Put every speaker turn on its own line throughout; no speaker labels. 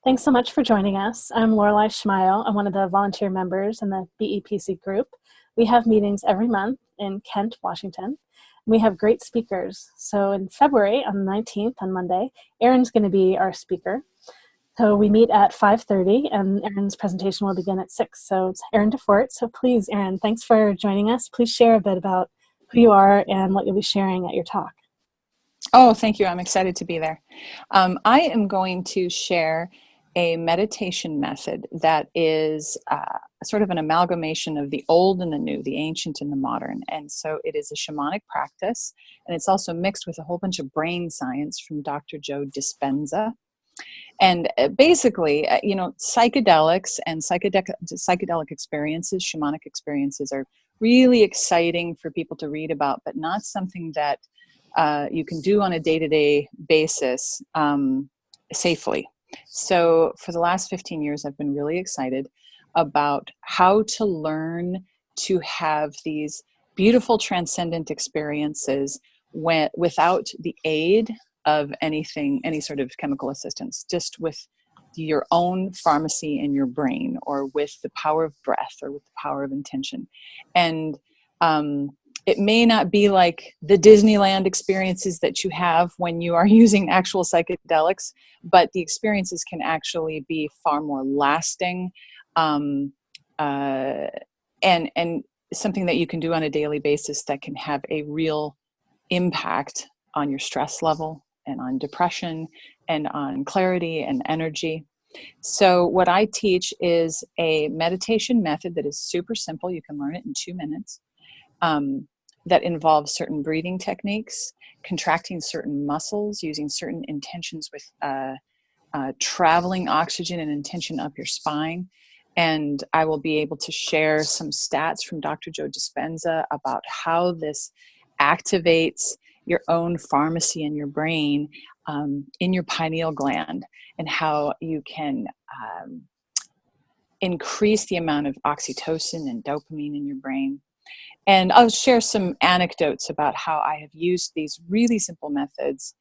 Thanks so much for joining us. I'm Lorelei Schmeil. I'm one of the volunteer members in the BEPC group. We have meetings every month in Kent, Washington. We have great speakers. So in February, on the 19th, on Monday, Eryn's going to be our speaker. So we meet at 5:30, and Eryn's presentation will begin at 6. So it's Eryn DeFoort. So please, Eryn, thanks for joining us. Please share a bit about who you are and what you'll be sharing at your talk.
Oh, thank you. I'm excited to be there. I am going to share a meditation method that is sort of an amalgamation of the old and the new, the ancient and the modern. And so it is a shamanic practice, and it's also mixed with a whole bunch of brain science from Dr. Joe Dispenza. And basically, psychedelics and psychedelic experiences, shamanic experiences, are really exciting for people to read about, but not something that you can do on a day-to-day basis safely. So for the last 15 years, I've been really excited about how to learn to have these beautiful transcendent experiences without the aid of anything, any sort of chemical assistance, just with your own pharmacy in your brain, or with the power of breath, or with the power of intention. And it may not be like the Disneyland experiences that you have when you are using actual psychedelics, but the experiences can actually be far more lasting, and something that you can do on a daily basis that can have a real impact on your stress level, and on depression, and on clarity and energy. So what I teach is a meditation method that is super simple. You can learn it in 2 minutes. That involves certain breathing techniques, contracting certain muscles, using certain intentions with traveling oxygen and intention up your spine. And I will be able to share some stats from Dr. Joe Dispenza about how this activates your own pharmacy in your brain, in your pineal gland, and how you can increase the amount of oxytocin and dopamine in your brain. And I'll share some anecdotes about how I have used these really simple methods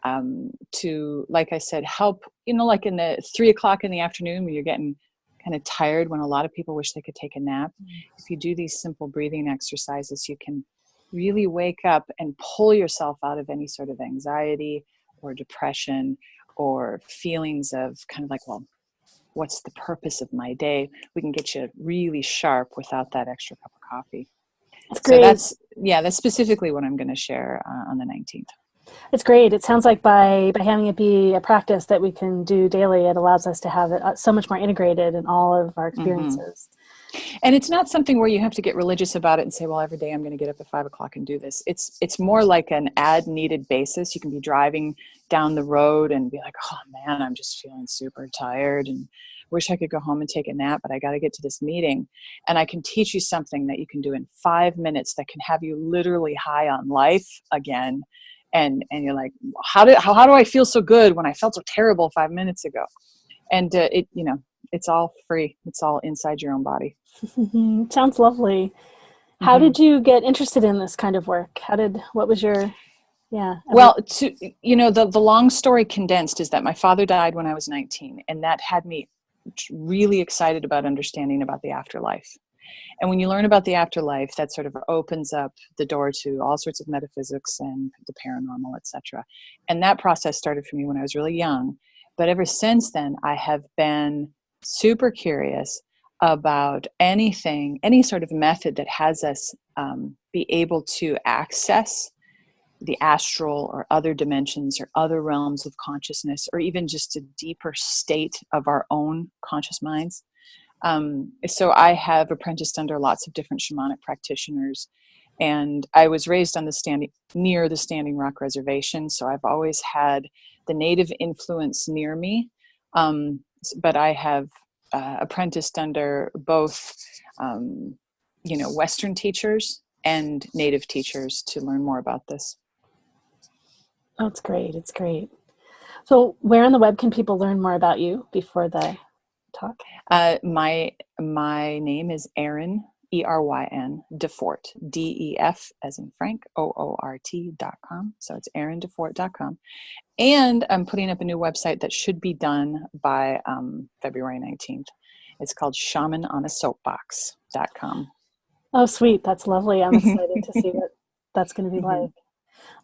to, like I said, help, like in the 3 o'clock in the afternoon when you're getting kind of tired, when a lot of people wish they could take a nap. If you do these simple breathing exercises, you can really wake up and pull yourself out of any sort of anxiety or depression or feelings of kind of like, well, what's the purpose of my day? We can get you really sharp without that extra cup of coffee.
That's
So
great.
that's specifically what I'm going to share on the 19th.
It's great. It sounds like by having it be a practice that we can do daily, it allows us to have it so much more integrated in all of our experiences.
Mm-hmm. And it's not something where you have to get religious about it and say, well, every day I'm going to get up at 5 o'clock and do this. It's more like an ad-needed basis. You can be driving down the road and be like, oh man, I'm just feeling super tired and wish I could go home and take a nap, but I got to get to this meeting. And I can teach you something that you can do in 5 minutes that can have you literally high on life again. And you're like, how do I feel so good when I felt so terrible 5 minutes ago? And it's all free. It's all inside your own body.
Sounds lovely. How did you get interested in this kind of work? What was your,
Well, the long story condensed is that my father died when I was 19, and that had me really excited about understanding about the afterlife. And when you learn about the afterlife, that sort of opens up the door to all sorts of metaphysics and the paranormal, etc. And that process started for me when I was really young. But ever since then, I have been super curious about any sort of method that has us be able to access the astral or other dimensions or other realms of consciousness, or even just a deeper state of our own conscious minds. So I have apprenticed under lots of different shamanic practitioners, and I was raised on near the Standing Rock Reservation. So I've always had the native influence near me. But I have apprenticed under both, Western teachers and native teachers to learn more about this.
Oh, it's great. It's great. So where on the web can people learn more about you before the talk?
My name is Eryn, Eryn, DeFoort, DEF as in Frank, OORT.com. So it's ErynDeFoort.com. And I'm putting up a new website that should be done by February 19th. It's called ShamanOnASoapbox.com.
Oh, sweet. That's lovely. I'm excited to see what that's going to be like.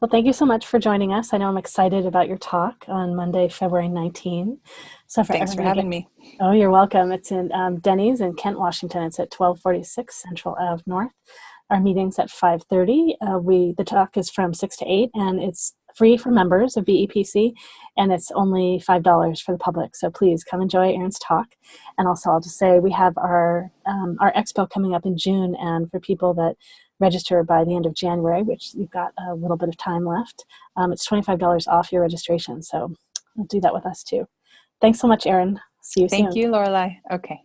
Well, thank you so much for joining us. I know I'm excited about your talk on Monday, February 19. So
Thanks for having me.
Oh, you're welcome. It's in Denny's in Kent, Washington. It's at 1246 Central Ave North. Our meeting's at 5:30. The talk is from 6 to 8, and it's free for members of BEPC, and it's only $5 for the public. So please come enjoy Eryn's talk. And also, I'll just say we have our expo coming up in June, and for people that register by the end of January, which you've got a little bit of time left, it's $25 off your registration. So do that with us too. Thanks so much, Eryn. See you soon.
Thank you, Lorelei. Okay.